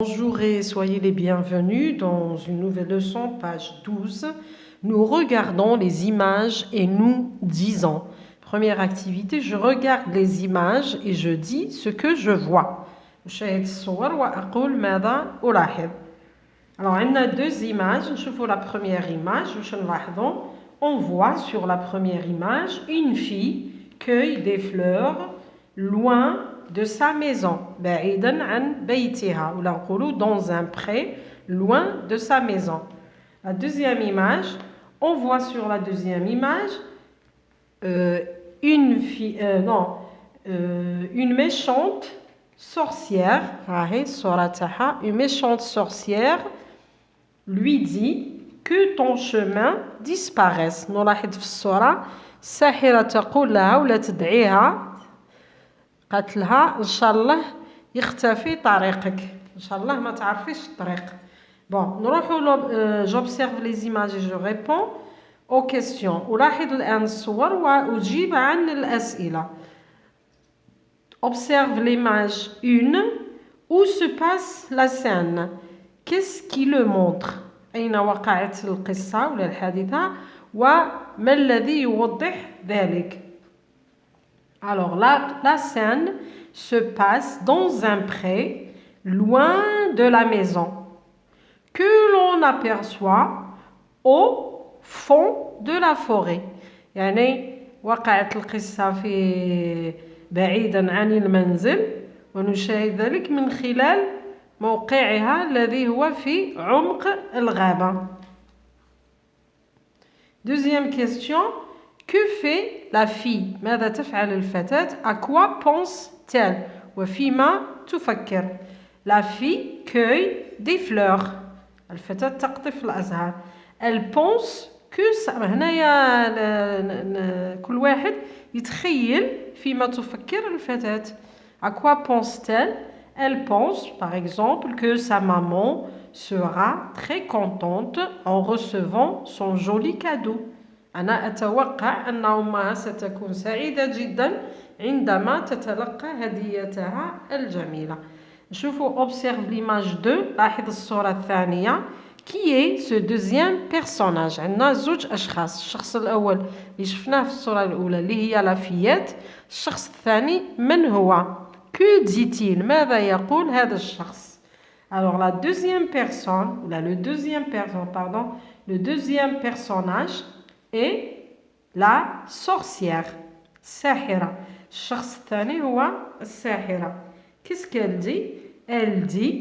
Bonjour et soyez les bienvenus dans une nouvelle leçon, page 12. Nous regardons les images et nous disons. Première activité, je regarde les images et je dis ce que je vois. Alors, on a deux images. Je vois la première image. On voit sur la première image une fille cueille des fleurs loin de sa maison. Dans un pré, loin de sa maison. La deuxième image, on voit sur la deuxième image une méchante sorcière. Une méchante sorcière lui dit que ton chemin disparaisse. نلاحظ في الصورة الساحرة تقول لها ولا تدعيها قالت لها إن شاء الله يختفي طريقك إن شاء الله ما تعرفيش الطريق. Bon, نروحوا j'observe les images et je réponds aux questions. ألاحظ الآن الصور وأجيب عن الأسئلة. Observe l'image 1. Où se passe la scène? Qu'est-ce qui le montre? أين وقعت القصة ولا الحادثة وما الذي يوضح ذلك? Alors la scène se passe dans un pré loin de la maison que l'on aperçoit au fond de la forêt. يعني وقعت القصة في بعيدا عن المنزل ونشاهد ذلك من خلال موقعها الذي هو في عمق الغابة. Deuxième question. Que fait la fille? ماذا تفعل الفتاة? À quoi pense-t-elle? وفيما تفكر? La fille cueille des fleurs. الفتاة تقطف الأزهار. Elle pense que هنايا كل واحد يتخيل فيما تفكر الفتاة. À quoi pense-t-elle? Elle pense, par exemple, que sa maman sera très contente en recevant son joli cadeau. أنا أتوقع أن أمها ستكون سعيدة جدا عندما تتلقى هديتها الجميلة. نشوفوا observe l'image 2. لاحظ الصورة الثانية. Qui est ce deuxième personnage? عندنا زوج أشخاص. الشخص الأول اللي شفناه في الصورة الأولى اللي هي لافيات. الشخص الثاني من هو؟ Que dit-il? ماذا يقول هذا الشخص? Alors la deuxième personne, le deuxième personnage est la sorcière. الساحرة. الشخص الثاني هو الساحرة. Qu'est-ce qu'elle dit? Elle dit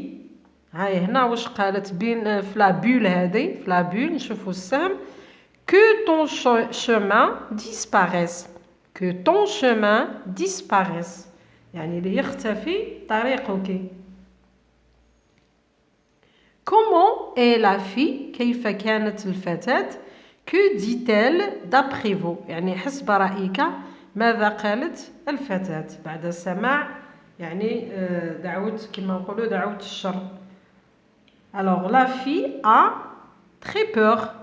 هاي هنا واش قالت بين في لا بول هذه في لا بول نشوفوا السهم que ton chemin disparaisse. Que ton chemin disparaisse. يعني ليختفي طريقك. Comment est la fille? كيف كانت الفتاة? Que dit-elle d'après vous? يعني حسب رأيك ماذا قالت الفتاة بعد سماع يعني دعوة كما نقولوا دعوة الشر. Alors la fille a très peur.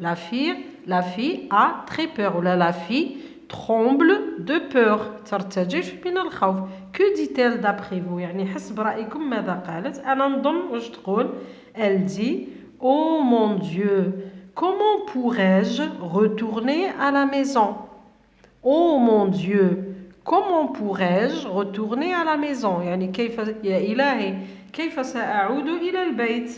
La fille a très peur ولا la fille tremble de peur. ترتجف من الخوف. Que dit-elle d'après vous? يعني حسب رأيكم ماذا قالت؟ أنا نظن واش تقول. Elle dit oh mon Dieu, comment pourrais-je retourner à la maison? Oh mon Dieu, comment pourrais-je retourner à la maison? يعني كيف يا إلهي كيف سأعود إلى البيت?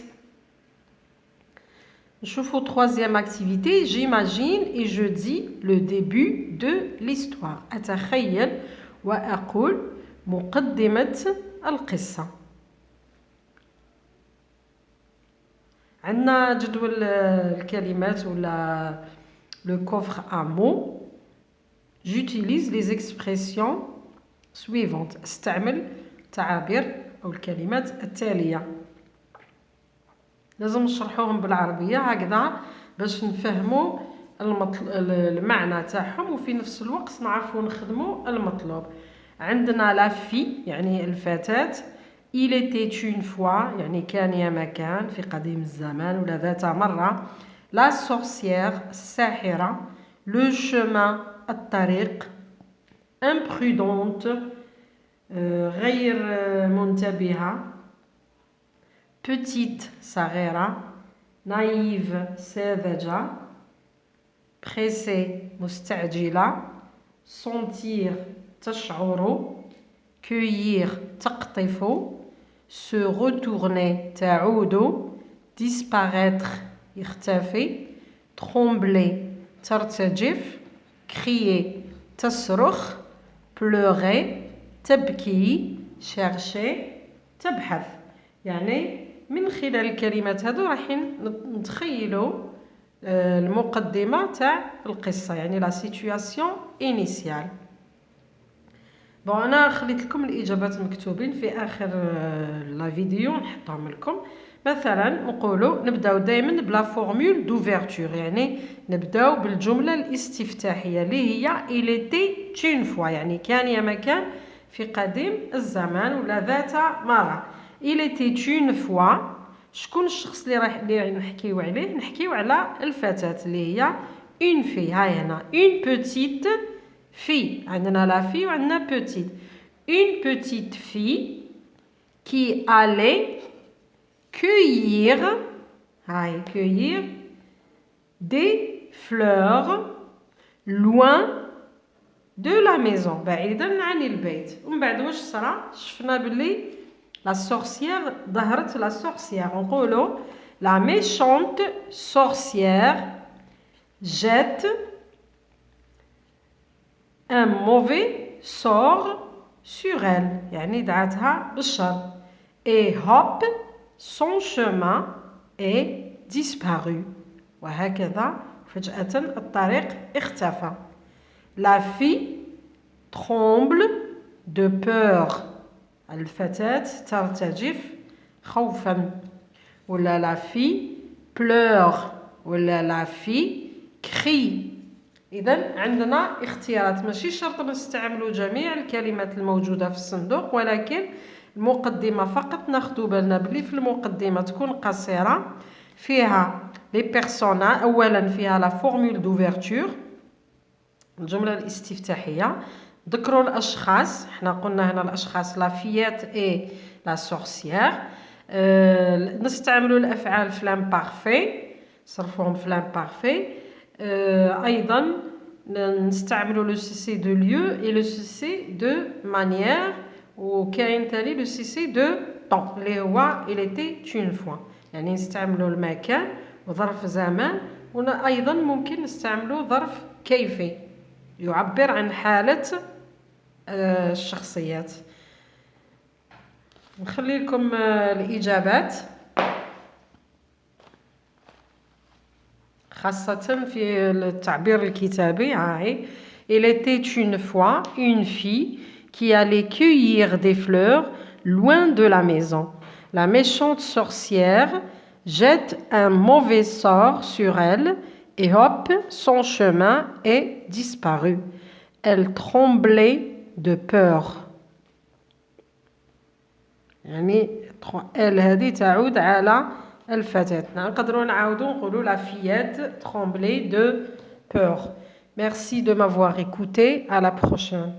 نشوفوا troisième activité. J'imagine et je dis le début de l'histoire. أتخيل وأقول مقدمة القصة. عندنا جدول الكلمات ولا le coffre à mots. J'utilise les expressions suivantes. استعمل تعابير أو الكلمات التالية. لازم نشرحوهم بالعربية هكذا باش نفهموا المعنى تاعهم وفي نفس الوقت نعرفوا نخدموا المطلوب. عندنا لا في يعني الفتاة. Il était une fois يعني كان يا مكان في قديم الزمان ولا ذات مرة. La sorcière الساحرة. Le chemin الطريق. Imprudente غير منتبهة. petite صغيرة naïve ساذجة pressée مستعجلة sentir تشعر cueillir تقطف se retourner تعود disparaître يختفي trembler ترتجف crier تصرخ pleurer تبكي chercher تبحث يعني من خلال الكلمات هذو راح نتخيلوا المقدمة تاع القصة يعني لا سيتوياسيون انيسيال. بون انا خليت لكم الاجابات مكتوبين في اخر لا فيديو نحطهم لكم. مثلا نقولوا نبداو دائما بلا فورمول دوفيرتور يعني نبداو بالجمله الاستفتاحيه اللي هي il était une fois يعني كان يا مكان في قديم الزمان ولا ذات مرة. il était une fois شكون الشخص اللي نحكيو عليه؟ نحكيو على الفتاة اللي هي une fille. هاي هنا une petite fille عندنا لا في وعندنا petite. une petite fille qui allait cueillir des fleurs loin de la maison بعيدا عن البيت. ومن بعد واش صرا؟ شفنا باللي لا sorcière ظهرت لا sorcière. نقولوا la méchante sorcière jette un mauvais sort sur elle يعني دعتها بالشر. et hop son chemin est disparu وهكذا فجأة الطريق اختفى. La fille tremble de peur الفتاة ترتجف خوفا. ولا la fille pleure ولا la fille crie. إذن عندنا اختيارات ماشي شرط نستعملوا جميع الكلمات الموجودة في الصندوق ولكن المقدمة فقط ناخدو بالنا بلي في المقدمة تكون قصيرة فيها لي بيرسونا. أولا فيها لا فورمول دوفيرتور الجملة الاستفتاحية. ذكروا الأشخاص حنا قلنا هنا الأشخاص لا فيات اي لا سورسيير. نستعملوا الأفعال في لامبارفي صرفوهم في لامبارفي. أيضا نستعملوا لو سي سي دو ليو اي لو سي سي دو مانيير وكاين تالي لو سي سي دو طون اللي هو il était une fois يعني نستعملوا المكان وظرف زمان. وأيضا ممكن نستعملوا ظرف كيفي يعبر عن حالة الشخصيات. نخلي لكم الإجابات خاصة في التعبير الكتابي. هاي il était une fois une fille qui allait cueillir des fleurs loin de la maison. La méchante sorcière jette un mauvais sort sur elle et hop, son chemin est disparu. Elle tremblait de peur. يعني elle هذه تعود على الفتاة. نقدروا نعاودوا نقولوا la fillette tremblait de peur. Merci de m'avoir écouté. À la prochaine.